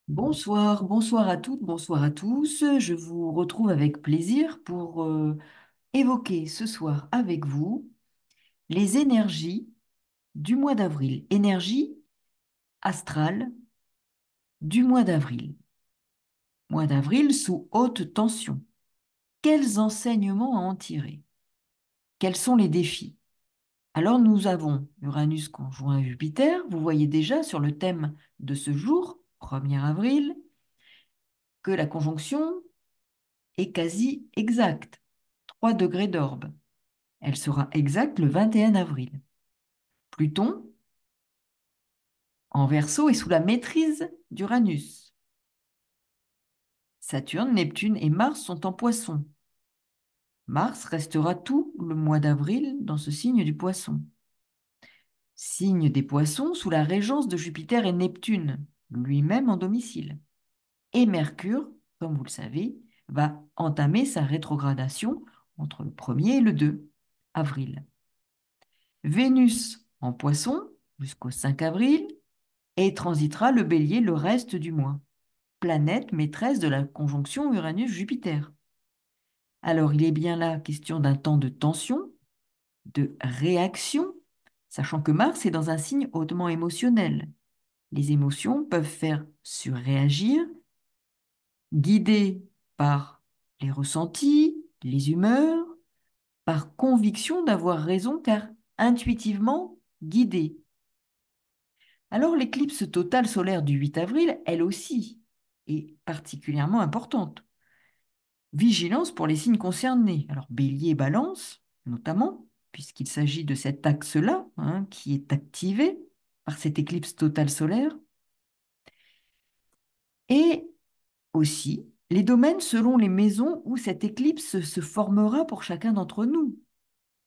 Bonsoir, bonsoir à toutes, bonsoir à tous. Je vous retrouve avec plaisir pour évoquer ce soir avec vous les énergies du mois d'avril, énergie astrale du mois d'avril. Mois d'avril sous haute tension. Quels enseignements à en tirer? Quels sont les défis? Alors nous avons Uranus conjoint à Jupiter. Vous voyez déjà sur le thème de ce jour, 1er avril, que la conjonction est quasi exacte. 3 degrés d'orbe. Elle sera exacte le 21 avril. Pluton, en Verseau, est sous la maîtrise d'Uranus. Saturne, Neptune et Mars sont en Poisson. Mars restera tout le mois d'avril dans ce signe du Poisson. Signe des Poissons sous la régence de Jupiter et Neptune, lui-même en domicile. Et Mercure, comme vous le savez, va entamer sa rétrogradation entre le 1er et le 2 avril. Vénus en Poisson jusqu'au 5 avril et transitera le Bélier le reste du mois, planète maîtresse de la conjonction Uranus-Jupiter. Alors il est bien là question d'un temps de tension, de réaction, sachant que Mars est dans un signe hautement émotionnel. Les émotions peuvent faire surréagir, guidées par les ressentis, les humeurs, par conviction d'avoir raison, car intuitivement guidées. Alors l'éclipse totale solaire du 8 avril, elle aussi, est particulièrement importante. Vigilance pour les signes concernés. Alors Bélier et Balance, notamment, puisqu'il s'agit de cet axe-là, qui est activé par cette éclipse totale solaire. Et aussi les domaines selon les maisons où cette éclipse se formera pour chacun d'entre nous.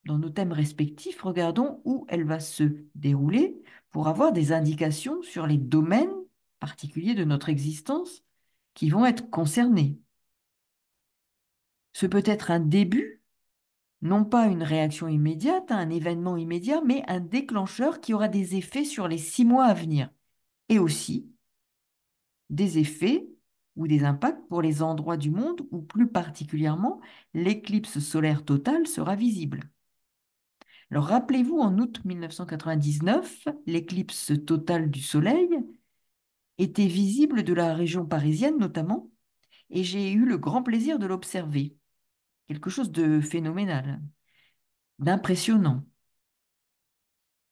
Dans nos thèmes respectifs, regardons où elle va se dérouler pour avoir des indications sur les domaines particuliers de notre existence qui vont être concernés. Ce peut être un début, non pas une réaction immédiate, un événement immédiat, mais un déclencheur qui aura des effets sur les 6 mois à venir, et aussi des effets ou des impacts pour les endroits du monde où plus particulièrement l'éclipse solaire totale sera visible. Alors rappelez-vous, en août 1999, l'éclipse totale du Soleil était visible de la région parisienne notamment, et j'ai eu le grand plaisir de l'observer. Quelque chose de phénoménal, d'impressionnant.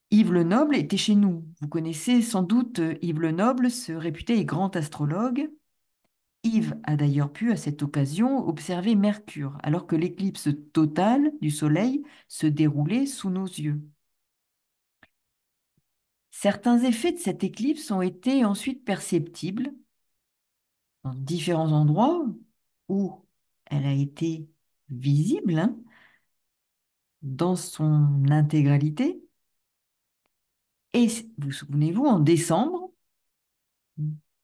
Yves le Noble était chez nous. Vous connaissez sans doute Yves le Noble, ce réputé et grand astrologue. Yves a d'ailleurs pu, à cette occasion, observer Mercure, alors que l'éclipse totale du Soleil se déroulait sous nos yeux. Certains effets de cette éclipse ont été ensuite perceptibles dans différents endroits où elle a été visible, dans son intégralité. Et vous souvenez-vous, en décembre,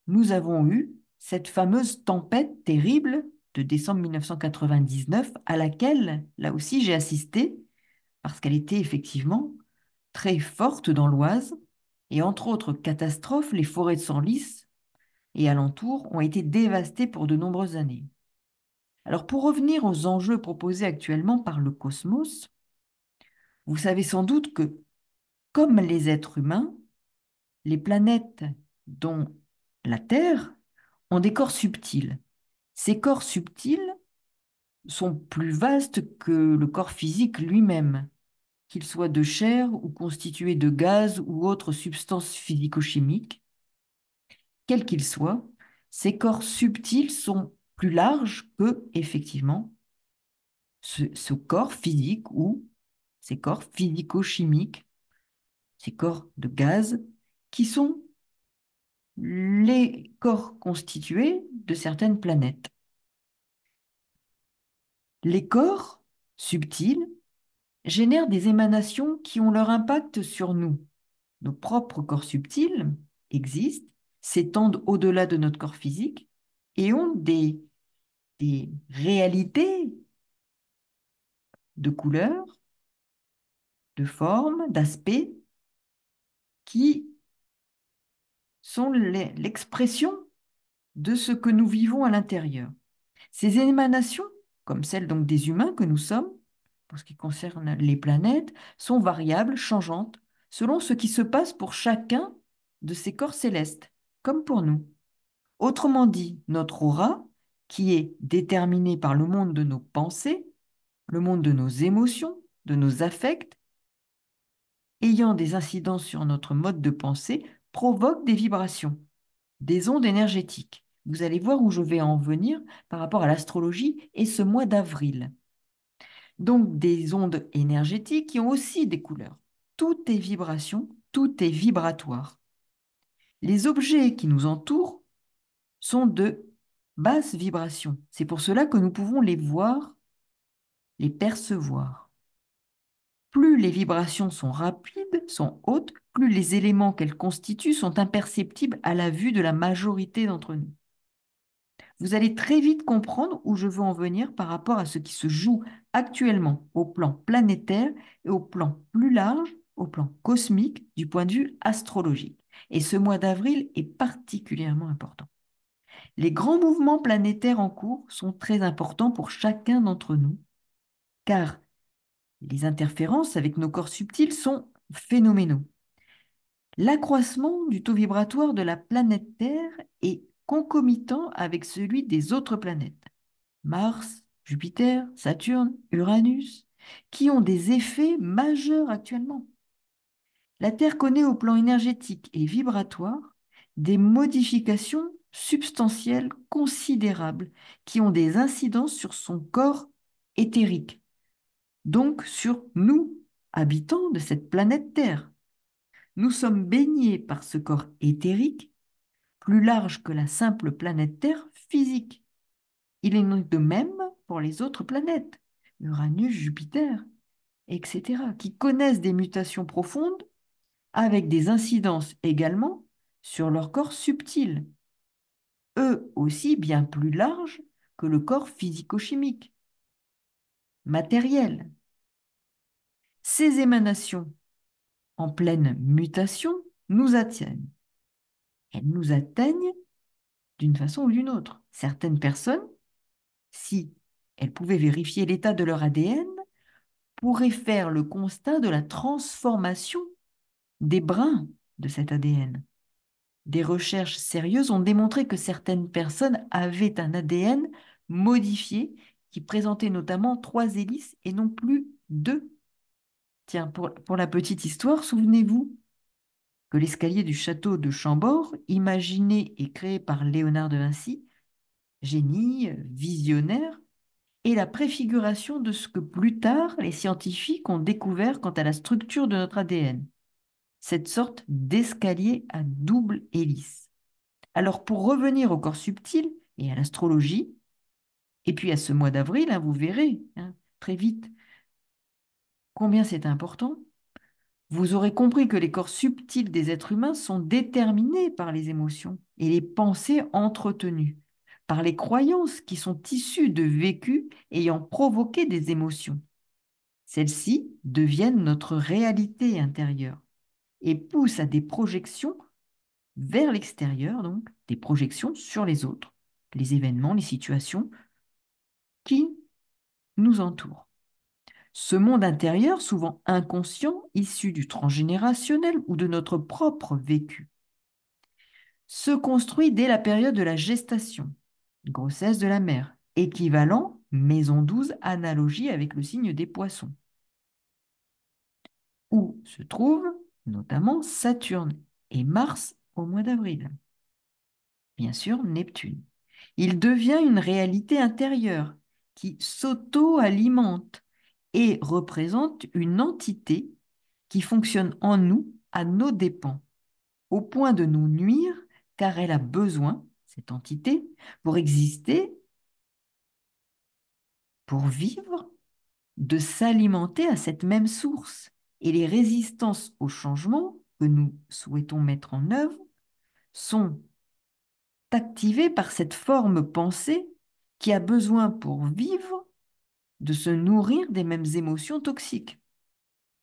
nous avons eu cette fameuse tempête terrible de décembre 1999 à laquelle, là aussi, j'ai assisté parce qu'elle était effectivement très forte dans l'Oise. Et entre autres catastrophes, les forêts de Senlis et alentours ont été dévastées pour de nombreuses années. Alors pour revenir aux enjeux proposés actuellement par le cosmos, vous savez sans doute que, comme les êtres humains, les planètes, dont la Terre, ont des corps subtils. Ces corps subtils sont plus vastes que le corps physique lui-même, qu'il soit de chair ou constitué de gaz ou autres substances physico-chimiques. Quels qu'ils soient, ces corps subtils sont plus larges que, effectivement, ce corps physique ou ces corps physico-chimiques, ces corps de gaz, qui sont les corps constitués de certaines planètes. Les corps subtils génèrent des émanations qui ont leur impact sur nous. Nos propres corps subtils existent, s'étendent au-delà de notre corps physique et ont des réalités de couleurs, de formes, d'aspects qui sont l'expression de ce que nous vivons à l'intérieur. Ces émanations, comme celles donc des humains que nous sommes, pour ce qui concerne les planètes, sont variables, changeantes, selon ce qui se passe pour chacun de ces corps célestes, comme pour nous. Autrement dit, notre aura, qui est déterminée par le monde de nos pensées, le monde de nos émotions, de nos affects, ayant des incidences sur notre mode de pensée, provoque des vibrations, des ondes énergétiques. Vous allez voir où je vais en venir par rapport à l'astrologie et ce mois d'avril. Donc des ondes énergétiques qui ont aussi des couleurs. Tout est vibration, tout est vibratoire. Les objets qui nous entourent sont de basse vibration. C'est pour cela que nous pouvons les voir, les percevoir. Plus les vibrations sont rapides, sont hautes, plus les éléments qu'elles constituent sont imperceptibles à la vue de la majorité d'entre nous. Vous allez très vite comprendre où je veux en venir par rapport à ce qui se joue actuellement au plan planétaire et au plan plus large, au plan cosmique, du point de vue astrologique. Et ce mois d'avril est particulièrement important. Les grands mouvements planétaires en cours sont très importants pour chacun d'entre nous, car les interférences avec nos corps subtils sont phénoménaux. L'accroissement du taux vibratoire de la planète Terre est concomitant avec celui des autres planètes, Mars, Jupiter, Saturne, Uranus, qui ont des effets majeurs actuellement. La Terre connaît au plan énergétique et vibratoire des modifications substantielles considérables qui ont des incidences sur son corps éthérique, donc sur nous, habitants de cette planète Terre. Nous sommes baignés par ce corps éthérique plus large que la simple planète Terre physique. Il est donc de même pour les autres planètes, Uranus, Jupiter, etc., qui connaissent des mutations profondes avec des incidences également sur leur corps subtil, eux aussi bien plus larges que le corps physico-chimique, matériel. Ces émanations en pleine mutation nous atteignent. Elles nous atteignent d'une façon ou d'une autre. Certaines personnes, si elles pouvaient vérifier l'état de leur ADN, pourraient faire le constat de la transformation des brins de cet ADN. Des recherches sérieuses ont démontré que certaines personnes avaient un ADN modifié qui présentait notamment 3 hélices et non plus 2. Tiens, pour la petite histoire, souvenez-vous que l'escalier du château de Chambord, imaginé et créé par Léonard de Vinci, génie, visionnaire, est la préfiguration de ce que plus tard les scientifiques ont découvert quant à la structure de notre ADN, cette sorte d'escalier à double hélice. Alors pour revenir au corps subtil et à l'astrologie, et puis à ce mois d'avril, hein, vous verrez très vite combien c'est important, vous aurez compris que les corps subtils des êtres humains sont déterminés par les émotions et les pensées entretenues, par les croyances qui sont issues de vécus ayant provoqué des émotions. Celles-ci deviennent notre réalité intérieure et poussent à des projections vers l'extérieur, donc des projections sur les autres, les événements, les situations qui nous entourent. Ce monde intérieur, souvent inconscient, issu du transgénérationnel ou de notre propre vécu, se construit dès la période de la gestation, grossesse de la mère, équivalent maison 12, analogie avec le signe des poissons, où se trouvent notamment Saturne et Mars au mois d'avril. Bien sûr, Neptune. Il devient une réalité intérieure qui s'auto-alimente et représente une entité qui fonctionne en nous à nos dépens, au point de nous nuire car elle a besoin, cette entité, pour exister, pour vivre, de s'alimenter à cette même source. Et les résistances au changement que nous souhaitons mettre en œuvre sont activées par cette forme pensée qui a besoin pour vivre de se nourrir des mêmes émotions toxiques.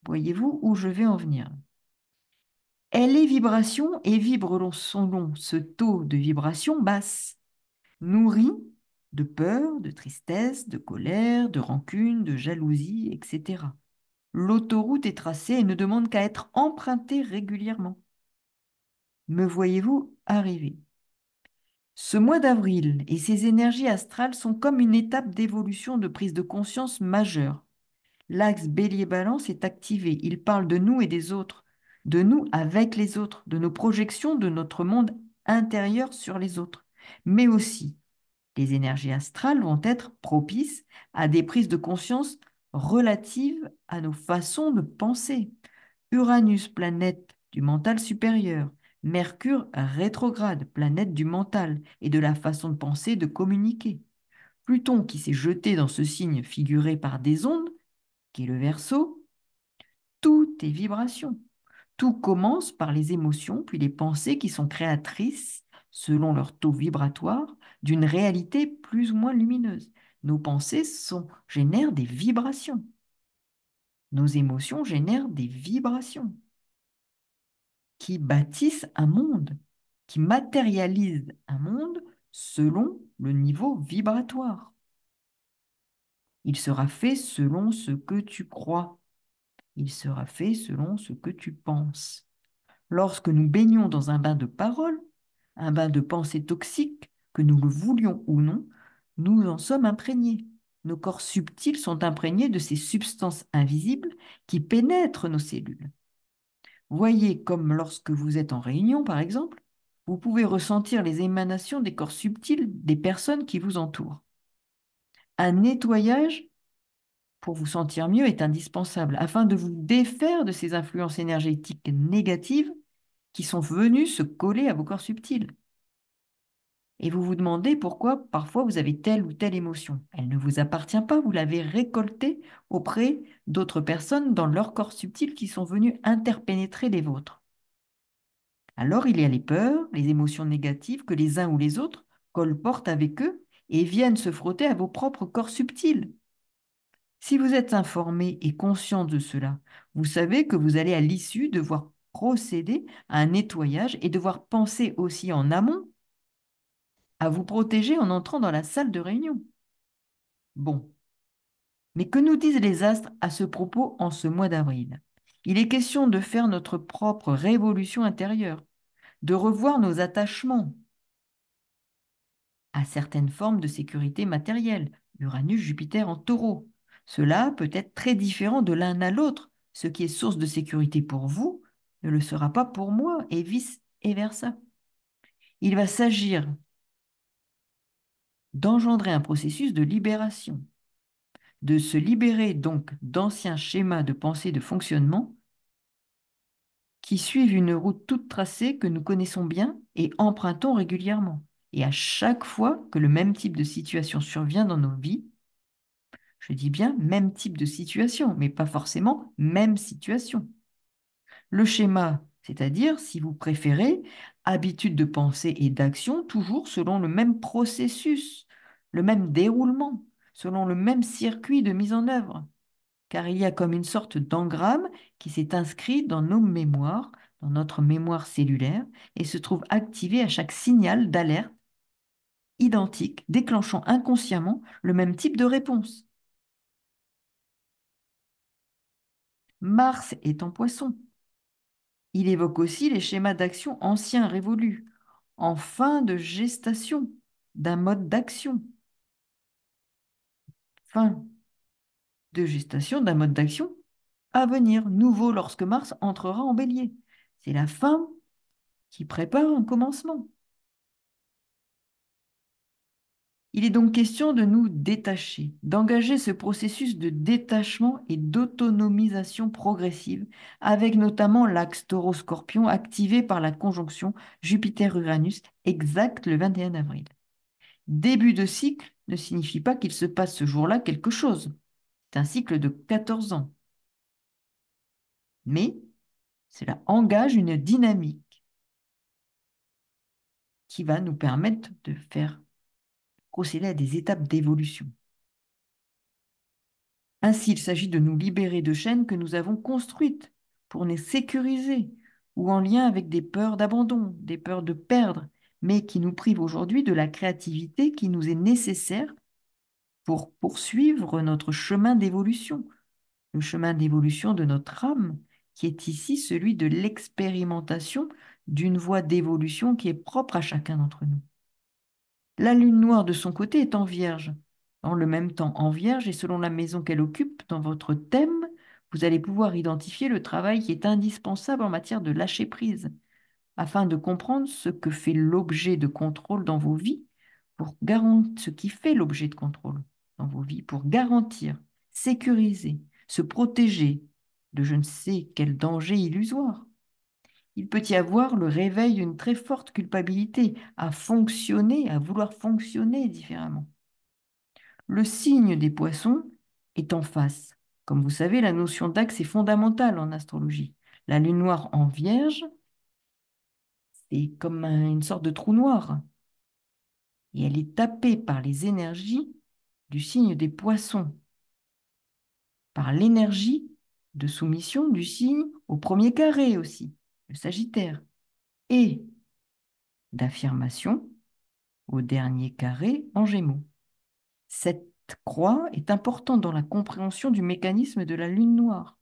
Voyez-vous où je vais en venir? Elle est vibration et vibre selon ce taux de vibration basse, nourri de peur, de tristesse, de colère, de rancune, de jalousie, etc. L'autoroute est tracée et ne demande qu'à être empruntée régulièrement. Me voyez-vous arriver? Ce mois d'avril et ses énergies astrales sont comme une étape d'évolution de prise de conscience majeure. L'axe Bélier-Balance est activé. Il parle de nous et des autres, de nous avec les autres, de nos projections de notre monde intérieur sur les autres. Mais aussi, les énergies astrales vont être propices à des prises de conscience relatives à nos façons de penser. Uranus, planète du mental supérieur. Mercure, rétrograde, planète du mental et de la façon de penser, de communiquer. Pluton, qui s'est jeté dans ce signe figuré par des ondes, qui est le Verseau, tout est vibration. Tout commence par les émotions, puis les pensées qui sont créatrices, selon leur taux vibratoire, d'une réalité plus ou moins lumineuse. Nos pensées génèrent des vibrations. Nos émotions génèrent des vibrations qui bâtissent un monde, qui matérialisent un monde selon le niveau vibratoire. Il sera fait selon ce que tu crois. Il sera fait selon ce que tu penses. Lorsque nous baignons dans un bain de paroles, un bain de pensées toxiques, que nous le voulions ou non, nous en sommes imprégnés. Nos corps subtils sont imprégnés de ces substances invisibles qui pénètrent nos cellules. Voyez comme lorsque vous êtes en réunion, par exemple, vous pouvez ressentir les émanations des corps subtils des personnes qui vous entourent. Un nettoyage pour vous sentir mieux est indispensable afin de vous défaire de ces influences énergétiques négatives qui sont venues se coller à vos corps subtils. Et vous vous demandez pourquoi parfois vous avez telle ou telle émotion. Elle ne vous appartient pas, vous l'avez récoltée auprès d'autres personnes dans leur corps subtil qui sont venus interpénétrer les vôtres. Alors il y a les peurs, les émotions négatives que les uns ou les autres colportent avec eux et viennent se frotter à vos propres corps subtils. Si vous êtes informé et conscient de cela, vous savez que vous allez à l'issue devoir procéder à un nettoyage et devoir penser aussi en amont à vous protéger en entrant dans la salle de réunion. Bon, mais que nous disent les astres à ce propos en ce mois d'avril? Il est question de faire notre propre révolution intérieure, de revoir nos attachements à certaines formes de sécurité matérielle, Uranus, Jupiter en taureau. Cela peut être très différent de l'un à l'autre. Ce qui est source de sécurité pour vous ne le sera pas pour moi, et vice et versa. Il va s'agir d'engendrer un processus de libération, de se libérer donc d'anciens schémas de pensée de fonctionnement qui suivent une route toute tracée que nous connaissons bien et empruntons régulièrement. Et à chaque fois que le même type de situation survient dans nos vies, je dis bien même type de situation, mais pas forcément même situation. Le schéma, c'est-à-dire, si vous préférez, habitude de pensée et d'action, toujours selon le même processus, le même déroulement, selon le même circuit de mise en œuvre, car il y a comme une sorte d'engramme qui s'est inscrit dans nos mémoires, dans notre mémoire cellulaire, et se trouve activé à chaque signal d'alerte identique, déclenchant inconsciemment le même type de réponse. Mars est en Poisson. Il évoque aussi les schémas d'action anciens révolus, en fin de gestation d'un mode d'action. Fin de gestation d'un mode d'action à venir, nouveau lorsque Mars entrera en Bélier. C'est la fin qui prépare un commencement. Il est donc question de nous détacher, d'engager ce processus de détachement et d'autonomisation progressive, avec notamment l'axe Taureau-Scorpion activé par la conjonction Jupiter-Uranus exacte le 21 avril. Début de cycle ne signifie pas qu'il se passe ce jour-là quelque chose. C'est un cycle de 14 ans. Mais cela engage une dynamique qui va nous permettre de faire procéder à des étapes d'évolution. Ainsi, il s'agit de nous libérer de chaînes que nous avons construites pour les sécuriser ou en lien avec des peurs d'abandon, des peurs de perdre, mais qui nous prive aujourd'hui de la créativité qui nous est nécessaire pour poursuivre notre chemin d'évolution, le chemin d'évolution de notre âme, qui est ici celui de l'expérimentation d'une voie d'évolution qui est propre à chacun d'entre nous. La lune noire, de son côté, est en Vierge. En le même temps en Vierge, et selon la maison qu'elle occupe dans votre thème, vous allez pouvoir identifier le travail qui est indispensable en matière de lâcher prise, afin de comprendre ce que fait l'objet de contrôle dans vos vies, pour garantir ce qui fait l'objet de contrôle dans vos vies, pour garantir, sécuriser, se protéger de je ne sais quel danger illusoire. Il peut y avoir le réveil d'une très forte culpabilité à fonctionner, à vouloir fonctionner différemment. Le signe des poissons est en face. Comme vous savez, la notion d'axe est fondamentale en astrologie. La lune noire en Vierge, c'est comme une sorte de trou noir. Et elle est tapée par les énergies du signe des poissons, par l'énergie de soumission du signe au premier carré aussi, le Sagittaire, et d'affirmation au dernier carré en Gémeaux. Cette croix est importante dans la compréhension du mécanisme de la lune noire.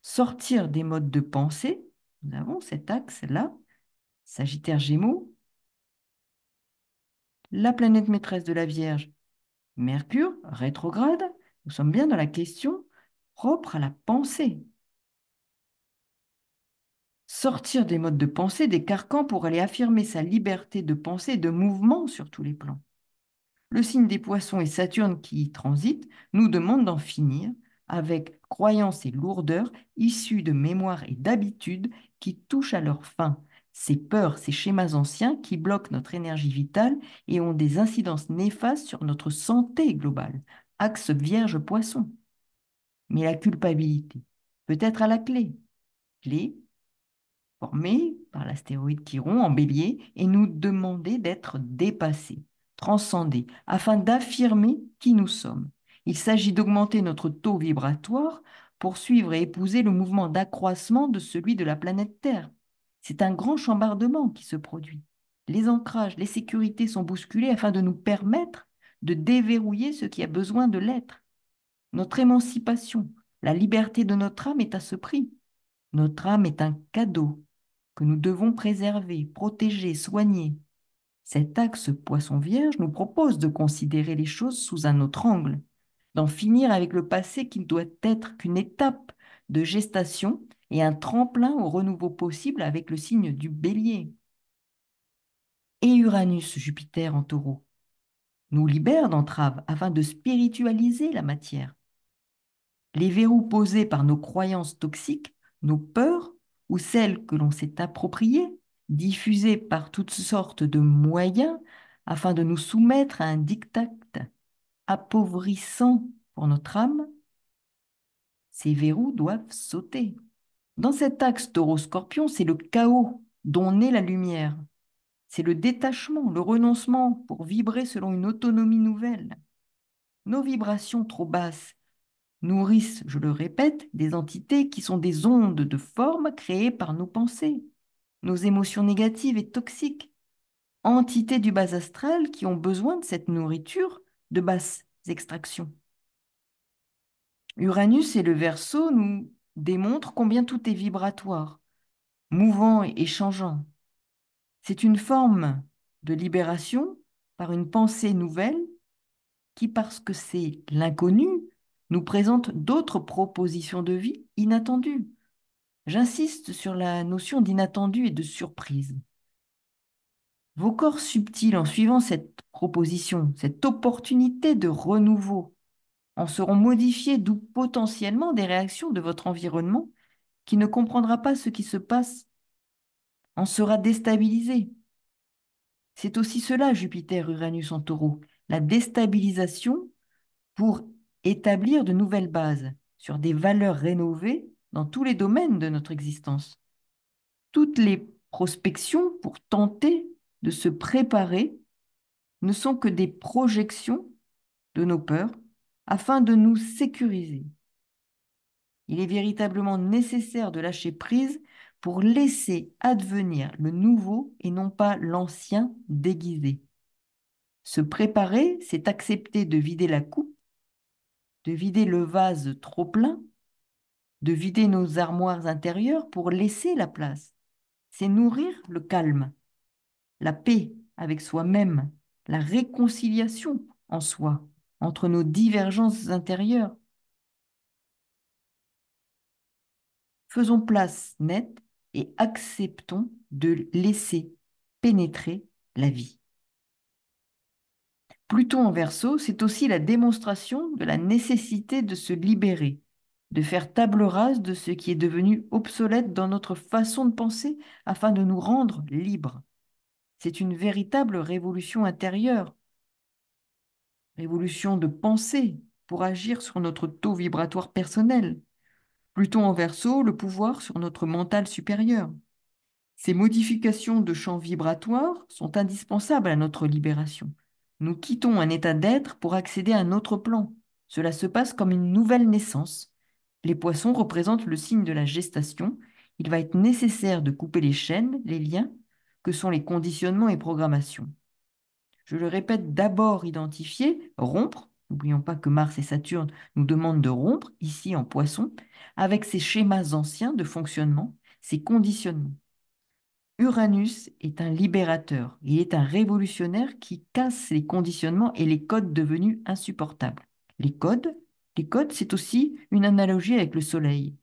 Sortir des modes de pensée, nous avons cet axe-là, Sagittaire Gémeaux, la planète maîtresse de la Vierge, Mercure, rétrograde, nous sommes bien dans la question propre à la pensée. Sortir des modes de pensée, des carcans pour aller affirmer sa liberté de pensée et de mouvement sur tous les plans. Le signe des poissons et Saturne qui y transite nous demandent d'en finir avec croyances et lourdeurs issues de mémoires et d'habitudes qui touchent à leur fin. Ces peurs, ces schémas anciens qui bloquent notre énergie vitale et ont des incidences néfastes sur notre santé globale. Axe Vierge-Poisson. Mais la culpabilité peut être à la clé. Clé formée par l'astéroïde Chiron en bélier et nous demander d'être dépassés, transcendés, afin d'affirmer qui nous sommes. Il s'agit d'augmenter notre taux vibratoire pour suivre et épouser le mouvement d'accroissement de celui de la planète Terre. C'est un grand chambardement qui se produit. Les ancrages, les sécurités sont bousculés afin de nous permettre de déverrouiller ce qui a besoin de l'être. Notre émancipation, la liberté de notre âme est à ce prix. Notre âme est un cadeau que nous devons préserver, protéger, soigner. Cet axe Poisson Vierge nous propose de considérer les choses sous un autre angle, d'en finir avec le passé qui ne doit être qu'une étape de gestation et un tremplin au renouveau possible avec le signe du Bélier. Et Uranus, Jupiter en Taureau, nous libère d'entraves afin de spiritualiser la matière. Les verrous posés par nos croyances toxiques, nos peurs ou celles que l'on s'est appropriées, diffusées par toutes sortes de moyens afin de nous soumettre à un diktat appauvrissant pour notre âme, ces verrous doivent sauter. Dans cet axe taureau-scorpion, c'est le chaos dont naît la lumière. C'est le détachement, le renoncement pour vibrer selon une autonomie nouvelle. Nos vibrations trop basses nourrissent, je le répète, des entités qui sont des ondes de forme créées par nos pensées, nos émotions négatives et toxiques, entités du bas astral qui ont besoin de cette nourriture de basse extraction. Uranus et le Verseau nous démontrent combien tout est vibratoire, mouvant et changeant. C'est une forme de libération par une pensée nouvelle qui, parce que c'est l'inconnu, nous présente d'autres propositions de vie inattendues. J'insiste sur la notion d'inattendu et de surprise. Vos corps subtils, en suivant cette proposition, cette opportunité de renouveau, en seront modifiés, d'où potentiellement des réactions de votre environnement qui ne comprendra pas ce qui se passe, en sera déstabilisé. C'est aussi cela, Jupiter, Uranus en Taureau, la déstabilisation pour établir de nouvelles bases sur des valeurs rénovées dans tous les domaines de notre existence. Toutes les prospections pour tenter de se préparer ne sont que des projections de nos peurs afin de nous sécuriser. Il est véritablement nécessaire de lâcher prise pour laisser advenir le nouveau et non pas l'ancien déguisé. Se préparer, c'est accepter de vider la coupe, de vider le vase trop plein, de vider nos armoires intérieures pour laisser la place. C'est nourrir le calme, la paix avec soi-même, la réconciliation en soi, entre nos divergences intérieures. Faisons place nette et acceptons de laisser pénétrer la vie. Pluton en Verseau, c'est aussi la démonstration de la nécessité de se libérer, de faire table rase de ce qui est devenu obsolète dans notre façon de penser afin de nous rendre libres. C'est une véritable révolution intérieure, révolution de pensée pour agir sur notre taux vibratoire personnel. Pluton en Verseau, le pouvoir sur notre mental supérieur. Ces modifications de champ vibratoire sont indispensables à notre libération. Nous quittons un état d'être pour accéder à un autre plan. Cela se passe comme une nouvelle naissance. Les poissons représentent le signe de la gestation. Il va être nécessaire de couper les chaînes, les liens, que sont les conditionnements et programmations. Je le répète, d'abord identifier, rompre. N'oublions pas que Mars et Saturne nous demandent de rompre, ici en poisson, avec ces schémas anciens de fonctionnement, ces conditionnements. Uranus est un libérateur, il est un révolutionnaire qui casse les conditionnements et les codes devenus insupportables. Les codes, les codes, c'est aussi une analogie avec le Soleil.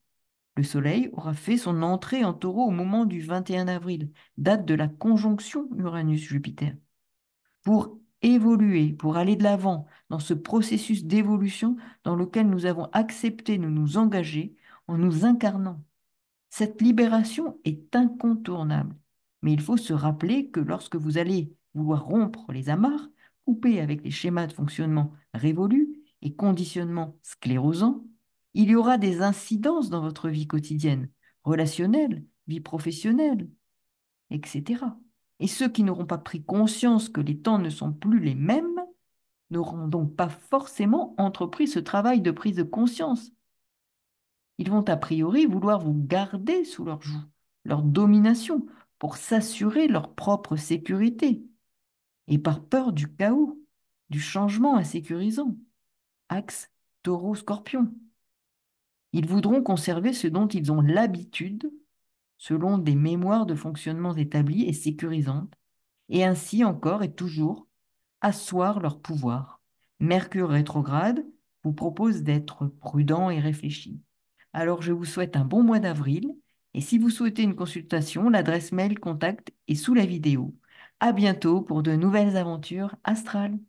Le Soleil aura fait son entrée en Taureau au moment du 21 avril, date de la conjonction Uranus-Jupiter. Pour évoluer, pour aller de l'avant dans ce processus d'évolution dans lequel nous avons accepté de nous engager en nous incarnant. Cette libération est incontournable. Mais il faut se rappeler que lorsque vous allez vouloir rompre les amarres, couper avec les schémas de fonctionnement révolus et conditionnements sclérosants, il y aura des incidences dans votre vie quotidienne, relationnelle, vie professionnelle, etc. Et ceux qui n'auront pas pris conscience que les temps ne sont plus les mêmes n'auront donc pas forcément entrepris ce travail de prise de conscience. Ils vont a priori vouloir vous garder sous leur joug, leur domination, pour s'assurer leur propre sécurité, et par peur du chaos, du changement insécurisant. Axe Taureau-Scorpion. Ils voudront conserver ce dont ils ont l'habitude, selon des mémoires de fonctionnement établies et sécurisantes, et ainsi encore et toujours asseoir leur pouvoir. Mercure rétrograde vous propose d'être prudent et réfléchi. Alors je vous souhaite un bon mois d'avril et si vous souhaitez une consultation, l'adresse mail contact est sous la vidéo. À bientôt pour de nouvelles aventures astrales.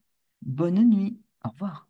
Bonne nuit. Au revoir.